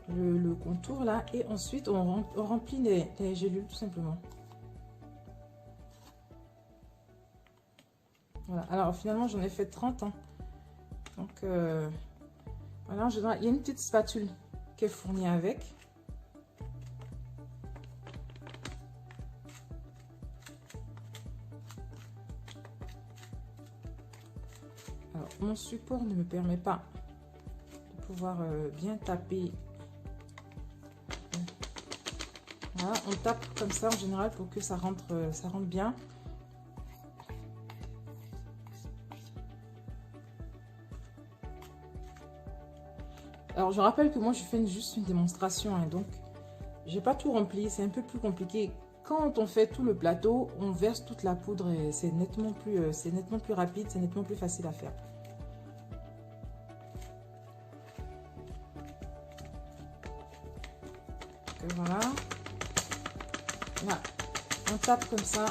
le contour là. Et ensuite, on remplit les gélules tout simplement. Voilà. Alors finalement, j'en ai fait 30. Hein. Donc, voilà, il y a une petite spatule qui est fournie avec. Alors, mon support ne me permet pas de pouvoir bien taper. Voilà, on tape comme ça en général pour que ça rentre bien. Alors, je rappelle que moi, je fais juste une démonstration, hein, donc j'ai pas tout rempli. C'est un peu plus compliqué. Quand on fait tout le plateau, on verse toute la poudre et c'est nettement plus rapide, c'est nettement plus facile à faire. Donc, voilà. Voilà. On tape comme ça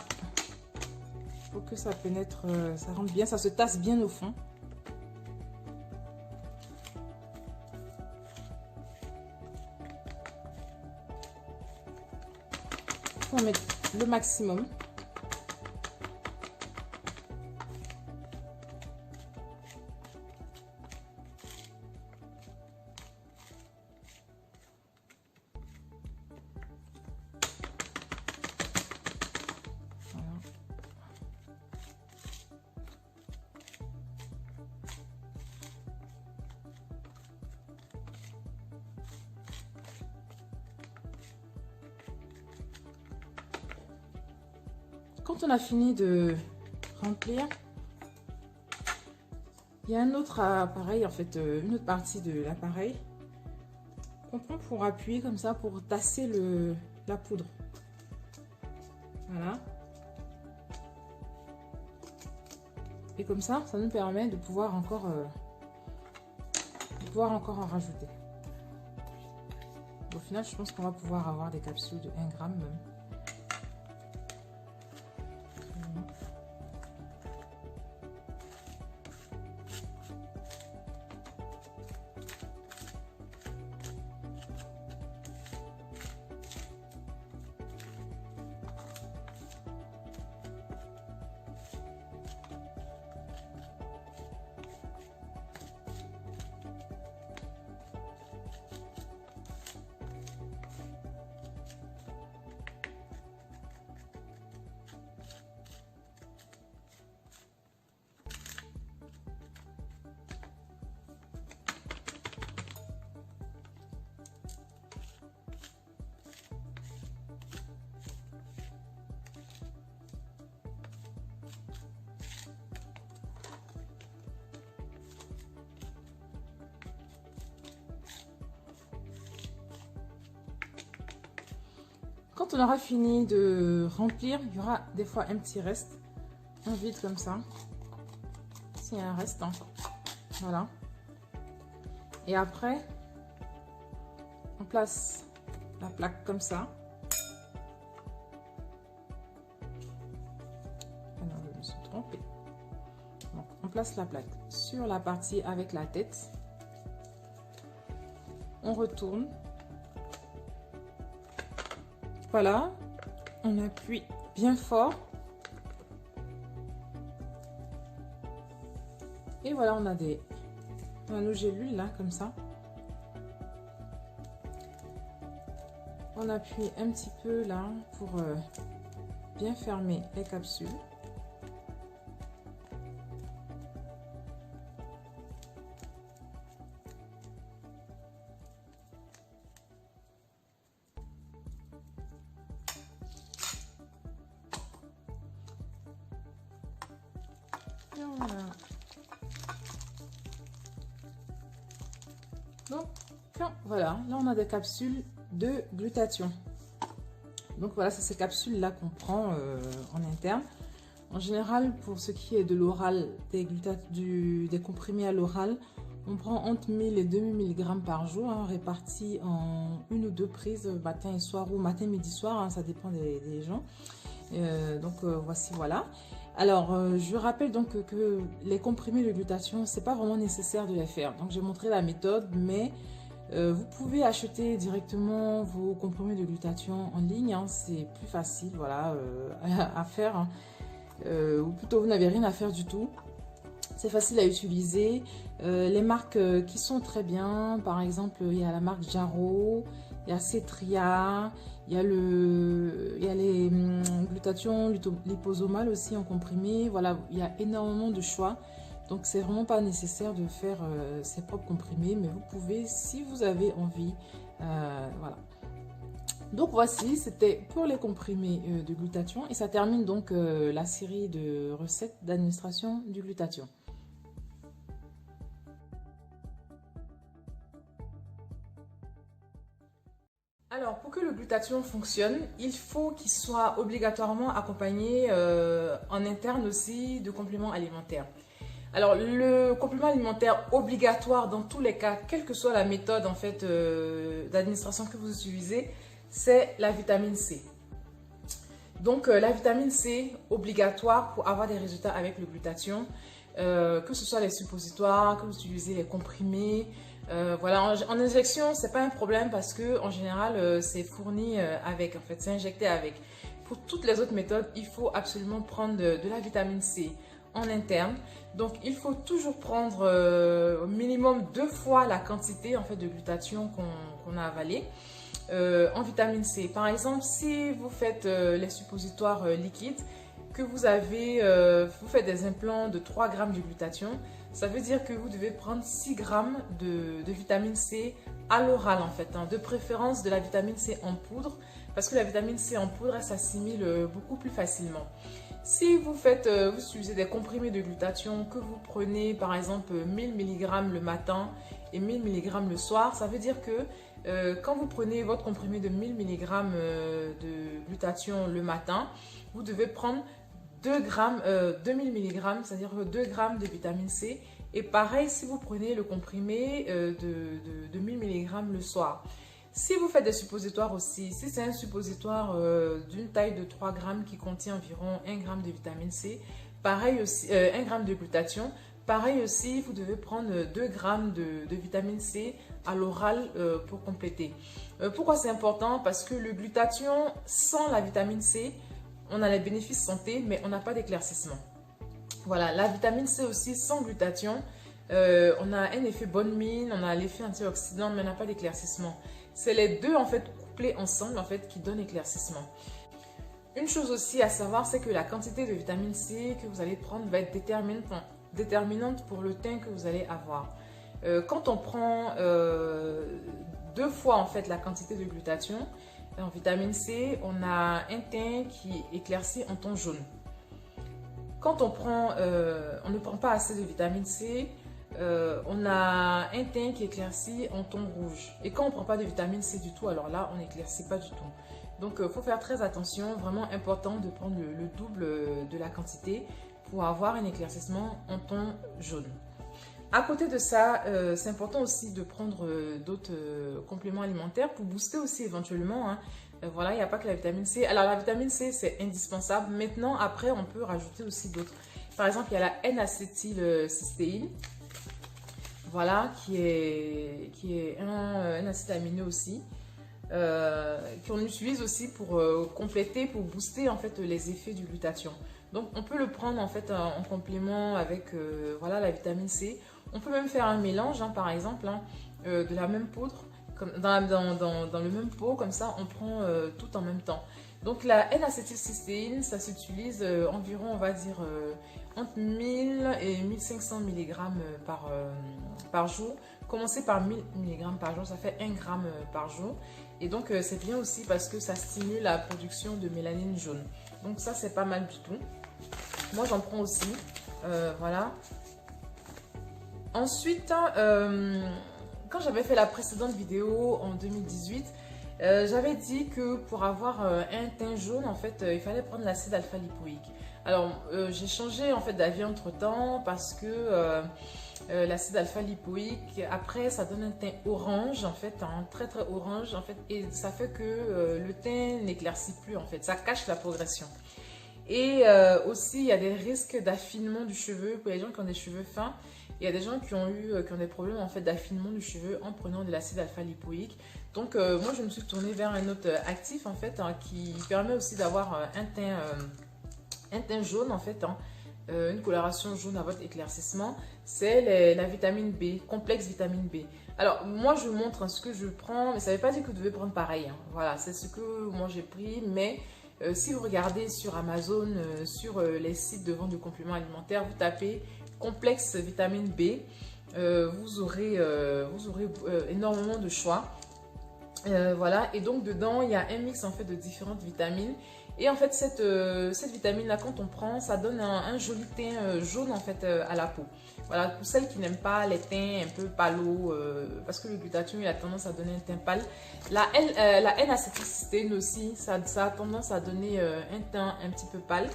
pour que ça pénètre, ça rentre bien, ça se tasse bien au fond. On met le maximum. Voilà. Quand on a fini de remplir, il y a un autre appareil, en fait, une autre partie de l'appareil qu'on prend pour appuyer comme ça, pour tasser la poudre. Voilà. Et comme ça nous permet de pouvoir encore en rajouter. Au final, je pense qu'on va pouvoir avoir des capsules de 1 gramme même. Quand on aura fini de remplir, il y aura des fois un petit reste. On vide comme ça. S'il y a un reste, hein. Voilà. Et après, on place la plaque comme ça. Ah non, je me suis trompée. Donc, on place la plaque sur la partie avec la tête. On retourne. Voilà, on appuie bien fort. Et voilà, on a nos gélules là, comme ça. On appuie un petit peu là pour bien fermer les capsules. Voilà. Donc voilà, là on a des capsules de glutathion. Donc voilà, c'est ces capsules là qu'on prend en interne. En général, pour ce qui est de l'oral, des comprimés à l'oral, on prend entre 1000 et 2000 mg par jour, hein, répartis en 1 ou 2 prises matin et soir, ou matin, midi, soir, hein, ça dépend des gens. Voici, voilà. Alors, je rappelle donc que les comprimés de glutathion, c'est pas vraiment nécessaire de les faire. Donc, j'ai montré la méthode, mais vous pouvez acheter directement vos comprimés de glutathion en ligne. Hein, c'est plus facile, voilà, à faire. Hein. Ou plutôt, vous n'avez rien à faire du tout. C'est facile à utiliser. Les marques qui sont très bien, par exemple, il y a la marque Jarrow, il y a Cetria, il y a les glutathions liposomales aussi en comprimé. Voilà, il y a énormément de choix. Donc, c'est vraiment pas nécessaire de faire ses propres comprimés, mais vous pouvez si vous avez envie. Voilà. Donc, voici, c'était pour les comprimés de glutathion. Et ça termine donc la série de recettes d'administration du glutathion. Alors, pour que le glutathion fonctionne, il faut qu'il soit obligatoirement accompagné en interne aussi de compléments alimentaires. Alors, le complément alimentaire obligatoire dans tous les cas, quelle que soit la méthode en fait d'administration que vous utilisez, c'est la vitamine C. Donc, la vitamine C obligatoire pour avoir des résultats avec le glutathion, que ce soit les suppositoires, que vous utilisez les comprimés. Voilà, en injection, c'est pas un problème parce que en général, c'est fourni avec, en fait, c'est injecté avec. Pour toutes les autres méthodes, il faut absolument prendre de la vitamine C en interne. Donc, il faut toujours prendre au minimum 2 fois la quantité en fait de glutathion qu'on a avalé en vitamine C. Par exemple, si vous faites les suppositoires liquides, que vous faites des implants de 3 grammes de glutathion, ça veut dire que vous devez prendre 6 grammes de vitamine C à l'oral en fait, hein, de préférence de la vitamine C en poudre, parce que la vitamine C en poudre, elle s'assimile beaucoup plus facilement. Si vous utilisez des comprimés de glutathion que vous prenez par exemple 1000 mg le matin et 1000 mg le soir, ça veut dire que quand vous prenez votre comprimé de 1000 mg de glutathion le matin, vous devez prendre 2000 mg, c'est-à-dire 2 grammes de vitamine C. Et pareil si vous prenez le comprimé de 1000 mg le soir. Si vous faites des suppositoires aussi, si c'est un suppositoire d'une taille de 3 grammes qui contient environ 1 gramme de vitamine C, pareil aussi, 1 gramme de glutathion, pareil aussi, vous devez prendre 2 grammes de vitamine C à l'oral pour compléter. Pourquoi c'est important? Parce que le glutathion, sans la vitamine C, on a les bénéfices santé, mais on n'a pas d'éclaircissement. Voilà, la vitamine C aussi, sans glutathion, on a un effet bonne mine, on a l'effet antioxydant, mais on n'a pas d'éclaircissement. C'est les deux en fait couplés ensemble en fait qui donnent éclaircissement. Une chose aussi à savoir, c'est que la quantité de vitamine C que vous allez prendre va être déterminante pour le teint que vous allez avoir. Quand on prend 2 fois en fait la quantité de glutathion en vitamine C, on a un teint qui éclaircit en ton jaune. Quand on ne prend pas assez de vitamine C, on a un teint qui éclaircit en ton rouge. Et quand on ne prend pas de vitamine C du tout, alors là, on n'éclaircit pas du tout. Donc, il faut faire très attention. Vraiment important de prendre le double de la quantité pour avoir un éclaircissement en ton jaune. À côté de ça, c'est important aussi de prendre d'autres compléments alimentaires pour booster aussi éventuellement. Hein. Voilà, il n'y a pas que la vitamine C. Alors, la vitamine C, c'est indispensable. Maintenant, après, on peut rajouter aussi d'autres. Par exemple, il y a la N-acétylcystéine. Voilà, qui est un acide aminé aussi. Qu'on utilise aussi pour compléter, pour booster en fait les effets du glutathion. Donc, on peut le prendre en fait en complément avec voilà, la vitamine C. On peut même faire un mélange, hein, par exemple, hein, de la même poudre, comme dans le même pot, comme ça, on prend tout en même temps. Donc, la N-acétylcystéine, ça s'utilise environ, on va dire, entre 1000 et 1500 mg par jour. Commencez par 1000 mg par jour, ça fait 1 gramme par jour. Et donc, c'est bien aussi parce que ça stimule la production de mélanine jaune. Donc, ça, c'est pas mal du tout. Moi, j'en prends aussi. Voilà. Ensuite, quand j'avais fait la précédente vidéo en 2018, j'avais dit que pour avoir un teint jaune, en fait, il fallait prendre l'acide alpha-lipoïque. Alors, j'ai changé en fait d'avis entre-temps parce que l'acide alpha-lipoïque. Après, ça donne un teint orange, en fait, très très orange, en fait, et ça fait que le teint n'éclaircit plus, en fait, ça cache la progression. Et aussi, il y a des risques d'affinement du cheveu pour les gens qui ont des cheveux fins. Il y a des gens qui ont des problèmes en fait d'affinement du cheveu en prenant de l'acide alpha-lipoïque. Donc, moi, je me suis tournée vers un autre actif, en fait, qui permet aussi d'avoir un teint jaune, en fait, une coloration jaune à votre éclaircissement, c'est la vitamine B, complexe vitamine B. Alors, moi, je vous montre ce que je prends, mais ça ne veut pas dire que vous devez prendre pareil. Voilà, c'est ce que moi j'ai pris, mais si vous regardez sur Amazon, sur les sites de vente de compléments alimentaires, vous tapez complexe vitamine B, vous aurez énormément de choix. Voilà, et donc dedans, il y a un mix en fait de différentes vitamines. Et en fait, cette vitamine-là, quand on prend, ça donne un joli teint jaune en fait à la peau. Voilà, pour celles qui n'aiment pas les teints un peu palos, parce que le glutathion, il a tendance à donner un teint pâle. La N-acétylcystéine aussi, ça a tendance à donner un teint un petit peu pâle.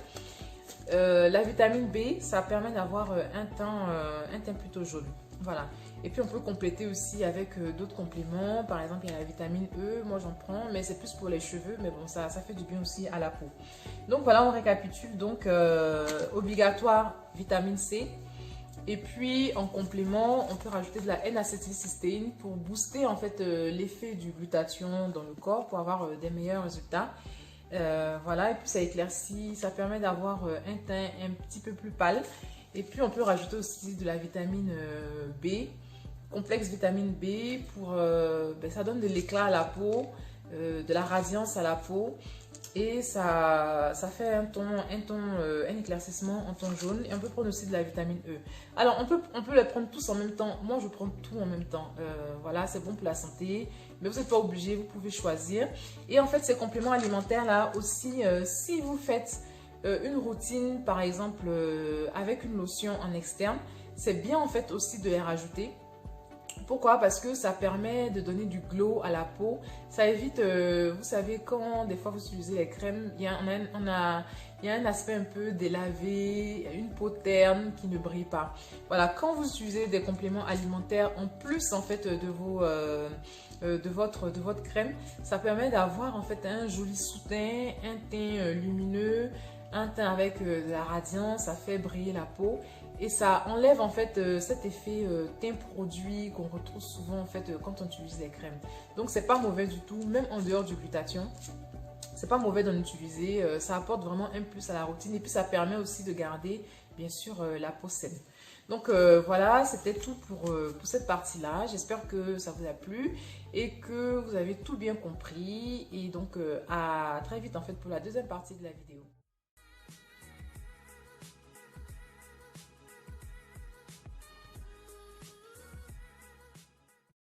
La vitamine B, ça permet d'avoir un teint plutôt jaune. Voilà. Et puis on peut compléter aussi avec d'autres compléments. Par exemple, il y a la vitamine E, moi j'en prends, mais c'est plus pour les cheveux, mais bon, ça fait du bien aussi à la peau. Donc voilà, on récapitule. Donc obligatoire, vitamine C. Et puis en complément, on peut rajouter de la N-acétylcystéine pour booster en fait l'effet du glutathion dans le corps pour avoir des meilleurs résultats. Voilà, et puis ça éclaircit, ça permet d'avoir un teint un petit peu plus pâle. Et puis on peut rajouter aussi de la vitamine B, complexe vitamine B, pour ça donne de l'éclat à la peau, de la radiance à la peau. Et ça fait un éclaircissement en ton jaune. Et on peut prendre aussi de la vitamine E. Alors, on peut les prendre tous en même temps. Moi, je prends tout en même temps. Voilà, c'est bon pour la santé. Mais vous n'êtes pas obligé, vous pouvez choisir. Et en fait, ces compléments alimentaires-là aussi, si vous faites une routine, par exemple, avec une lotion en externe, c'est bien en fait aussi de les rajouter. Pourquoi? Parce que ça permet de donner du glow à la peau. Ça évite, vous savez, quand des fois vous utilisez les crèmes, il y a un aspect un peu délavé, une peau terne qui ne brille pas. Voilà, quand vous utilisez des compléments alimentaires en plus en fait de votre crème, ça permet d'avoir en fait un joli sous-teint, un teint lumineux, un teint avec de la radiance, ça fait briller la peau. Et ça enlève en fait cet effet teint produit qu'on retrouve souvent en fait quand on utilise les crèmes. Donc c'est pas mauvais du tout, même en dehors du glutathion. C'est pas mauvais d'en utiliser, ça apporte vraiment un plus à la routine et puis ça permet aussi de garder bien sûr la peau saine. Donc voilà, c'était tout pour cette partie-là. J'espère que ça vous a plu et que vous avez tout bien compris. Et donc à très vite en fait pour la deuxième partie de la vidéo.